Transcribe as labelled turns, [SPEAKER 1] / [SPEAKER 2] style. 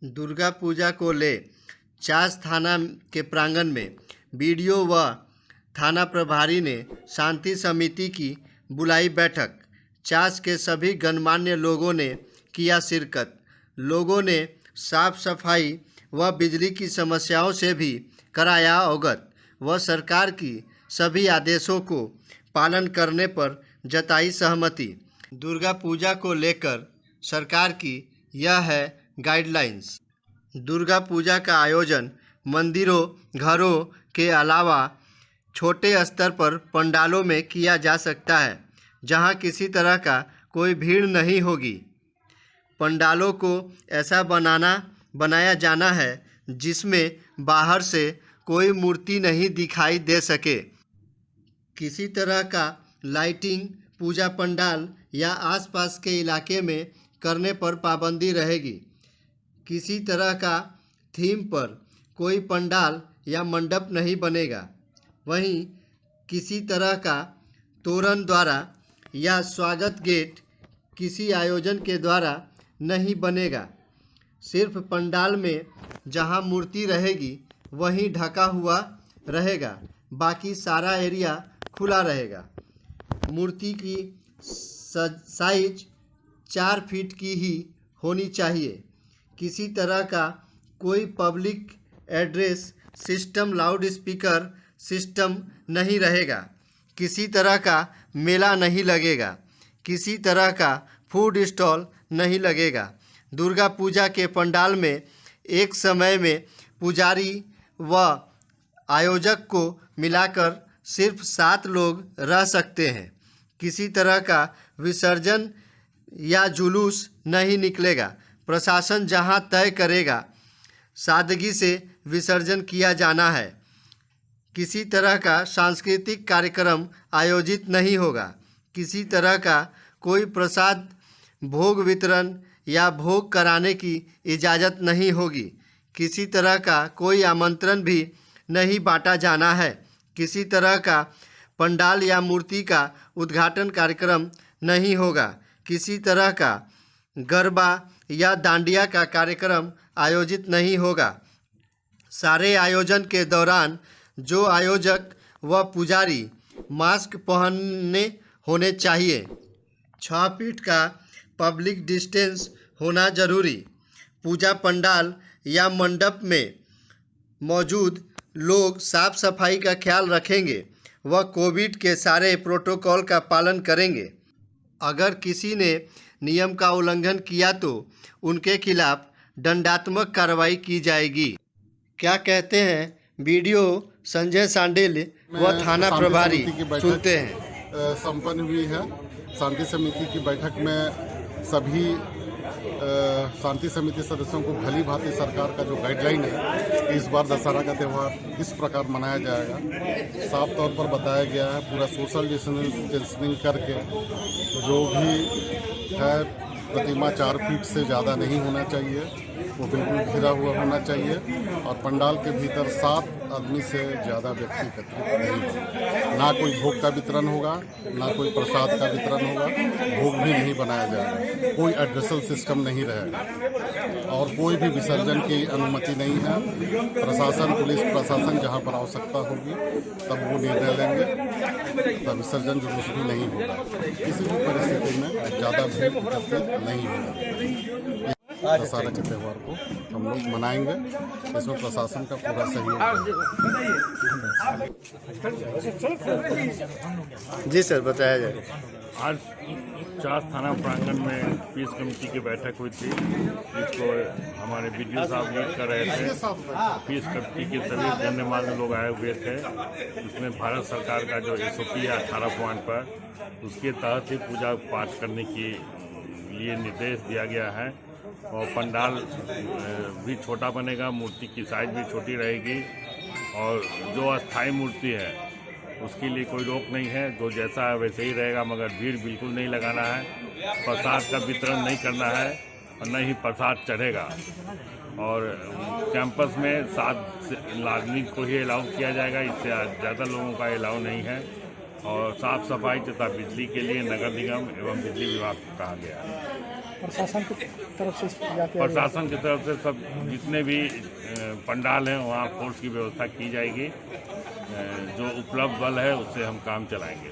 [SPEAKER 1] दुर्गा पूजा को ले चास थाना के प्रांगण में बीडीओ व थाना प्रभारी ने शांति समिति की बुलाई बैठक। चास के सभी गणमान्य लोगों ने किया शिरकत। लोगों ने साफ सफाई व बिजली की समस्याओं से भी कराया अवगत व सरकार की सभी आदेशों को पालन करने पर जताई सहमति। दुर्गा पूजा को लेकर सरकार की यह है गाइडलाइंस। दुर्गा पूजा का आयोजन मंदिरों, घरों के अलावा छोटे स्तर पर पंडालों में किया जा सकता है, जहां किसी तरह का कोई भीड़ नहीं होगी। पंडालों को ऐसा बनाया जाना है जिसमें बाहर से कोई मूर्ति नहीं दिखाई दे सके। किसी तरह का लाइटिंग पूजा पंडाल या आसपास के इलाके में करने पर पाबंदी रहेगी। किसी तरह का थीम पर कोई पंडाल या मंडप नहीं बनेगा। वहीं किसी तरह का तोरण द्वारा या स्वागत गेट किसी आयोजन के द्वारा नहीं बनेगा। सिर्फ पंडाल में जहां मूर्ति रहेगी वहीं ढका हुआ रहेगा, बाकी सारा एरिया खुला रहेगा। मूर्ति की साइज 4 फीट की ही होनी चाहिए। किसी तरह का कोई public address system, loud speaker system नहीं रहेगा। किसी तरह का मेला नहीं लगेगा। किसी तरह का फूड स्टॉल नहीं लगेगा। दुर्गा पूजा के पंडाल में एक समय में पुजारी व आयोजक को मिलाकर सिर्फ 7 लोग रह सकते हैं। किसी तरह का विसर्जन या जुलूस नहीं निकलेगा। प्रशासन जहां तय करेगा सादगी से विसर्जन किया जाना है। किसी तरह का सांस्कृतिक कार्यक्रम आयोजित नहीं होगा। किसी तरह का कोई प्रसाद भोग वितरण या भोग कराने की इजाज़त नहीं होगी। किसी तरह का कोई आमंत्रण भी नहीं बांटा जाना है। किसी तरह का पंडाल या मूर्ति का उद्घाटन कार्यक्रम नहीं होगा। किसी तरह का गरबा या डांडिया का कार्यक्रम आयोजित नहीं होगा। सारे आयोजन के दौरान जो आयोजक व पुजारी मास्क पहने होने चाहिए। 6 फीट का पब्लिक डिस्टेंस होना जरूरी। पूजा पंडाल या मंडप में मौजूद लोग साफ सफाई का ख्याल रखेंगे व कोविड के सारे प्रोटोकॉल का पालन करेंगे। अगर किसी ने नियम का उल्लंघन किया तो उनके खिलाफ दंडात्मक कार्रवाई की जाएगी। क्या कहते हैं बीडीओ संजय सांडिल व थाना प्रभारी, सुनते हैं।
[SPEAKER 2] संपन्न हुई है। शांति समिति की बैठक में सभी शांति समिति सदस्यों को भली भांति सरकार का जो गाइडलाइन है, इस बार दशहरा का त्यौहार इस प्रकार मनाया जाएगा। साफ तौर पर बताया गया है, पूरा सोशल डिस्टेंसिंग करके जो भी है प्रतिमा 4 फीट से ज़्यादा नहीं होना चाहिए, वो बिल्कुल घिरा हुआ होना चाहिए और पंडाल के भीतर 7 आदमी से ज़्यादा व्यक्ति एकत्रित नहीं होगा। ना कोई भोग का वितरण होगा, ना कोई प्रसाद का वितरण होगा, भोग भी नहीं बनाया जाएगा, कोई एड्रेसल सिस्टम नहीं रहेगा और कोई भी विसर्जन की अनुमति नहीं है। प्रशासन, पुलिस प्रशासन जहाँ पर आवश्यकता होगी तब वो निर्णय लेंगे, तब विसर्जन जुलूस भी नहीं होगा। किसी भी परिस्थिति में ज़्यादा भीड़ एकत्रित नहीं होगा। दशहरा के त्यौहार को हम लोग मनाएंगे, इसमें प्रशासन का पूरा सहयोग है।
[SPEAKER 1] जी सर, बताया जाए।
[SPEAKER 3] आज चास थाना प्रांगण में पीस कमेटी की बैठक हुई थी, जिसको हमारे बीडीओ साहब लीड कर रहे थे। पीस कमेटी के सभी गणमान्य लोग आए हुए थे। उसमें भारत सरकार का जो SOP है 18 पॉइंट पर, उसके तहत ही पूजा पाठ करने के लिए निर्देश दिया गया है। और पंडाल भी छोटा बनेगा, मूर्ति की साइज भी छोटी रहेगी और जो अस्थाई मूर्ति है उसके लिए कोई रोक नहीं है, जो जैसा है वैसे ही रहेगा, मगर भीड़ बिल्कुल नहीं लगाना है। प्रसाद का वितरण नहीं करना है और न ही प्रसाद चढ़ेगा। और कैंपस में 7 आदमी को ही अलाउ किया जाएगा, इससे ज़्यादा लोगों का अलाउ नहीं है। और साफ सफाई तथा बिजली के लिए नगर निगम एवं बिजली विभाग को कहा गया है।
[SPEAKER 4] प्रशासन की तरफ से जाके
[SPEAKER 3] प्रशासन की तरफ से सब जितने भी पंडाल हैं वहाँ फोर्स की व्यवस्था की जाएगी। जो उपलब्ध बल है उससे हम काम चलाएंगे।